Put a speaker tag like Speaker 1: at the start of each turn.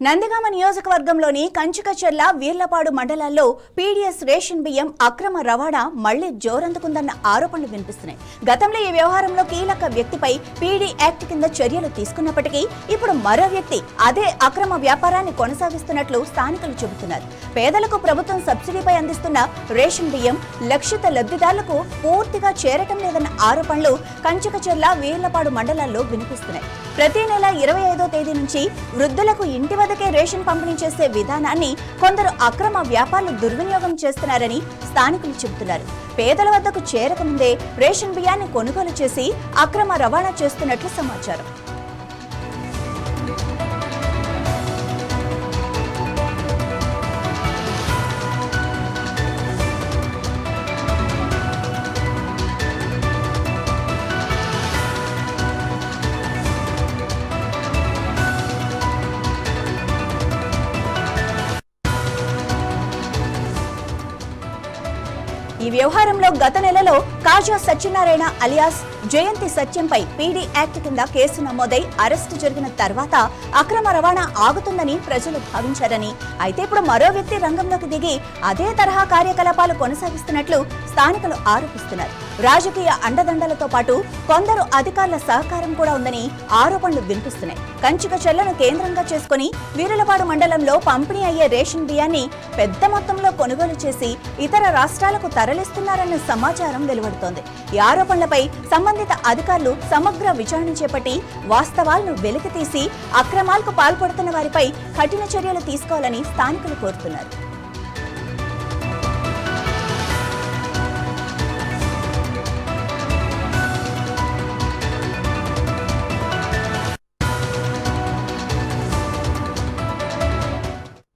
Speaker 1: నందిగామ నియోజకవర్గంలోని కంచికచర్ల వీర్లపాడు మండలాల్లో PDS ration బియ్యం అక్రమ రవాణా మళ్లీ జోరందుకుందన్న ఆరోపణలు వినిపిస్తున్నాయి. గతంలో ఈ వ్యవహారంలో కీలక వ్యక్తిపై పీడీ యాక్ట్ కింద చర్యలు తీసుకున్నప్పటికీ ఇప్పుడు మరో వ్యక్తి అదే అక్రమ వ్యాపారాన్ని కొనసాగిస్తున్నట్లు స్థానికులు చెబుతున్నారు. పేదలకు ప్రభుత్వం సబ్సిడీపై అందిస్తున్న రేషన్ బియ్యం లక్షిత లబ్ధిదారులకు పూర్తిగా చేరటం లేదన్న ఆరోపణలు కంచికచర్ల వీర్లపాడు మండలాల్లో వినిపిస్తున్నాయి. ప్రతి నెల 25వ తేదీ నుంచి వృద్ధులకు ఇంటి వద్దకే రేషన్ పంపిణీ చేసే విధానాన్ని కొందరు అక్రమ వ్యాపారులు దుర్వినియోగం చేస్తున్నారని స్థానికులు చెబుతున్నారు. పేదల వద్దకు చేరకముందే రేషన్ బియ్యాన్ని కొనుగోలు చేసి అక్రమ రవాణా చేస్తున్నట్లు సమాచారం. ఈ వ్యవహారంలో గత నెలలో కాజా సత్యనారాయణ అలియాస్ జయంతి సత్యంపై పీడీ యాక్ట్ కింద కేసు నమోదై అరెస్టు జరిగిన తర్వాత అక్రమ రవాణా ఆగుతుందని ప్రజలు భావించారని, అయితే ఇప్పుడు మరో వ్యక్తి రంగంలోకి దిగి అదే తరహా కార్యకలాపాలు కొనసాగిస్తున్నట్లు స్థానికులు ఆరోపిస్తున్నారు. రాజకీయ అండదండలతో పాటు కొందరు అధికారుల సహకారం కూడా ఉందని ఆరోపణలు వినిపిస్తున్నాయి. కంచికచర్లను కేంద్రంగా చేసుకుని వీరులపాడు మండలంలో పంపిణీ అయ్యే రేషన్ బియ్యాన్ని పెద్ద మొత్తంలో కొనుగోలు చేసి ఇతర రాష్ట్రాలకు తరలిస్తున్నారన్న సమాచారం వెలువడుతోంది. ఈ ఆరోపణలపై సంబంధిత అధికారులు సమగ్ర విచారణ చేపట్టి వాస్తవాలను వెలికితీసి అక్రమాలకు పాల్పడుతున్న వారిపై కఠిన చర్యలు తీసుకోవాలని స్థానికులు కోరుతున్నారు.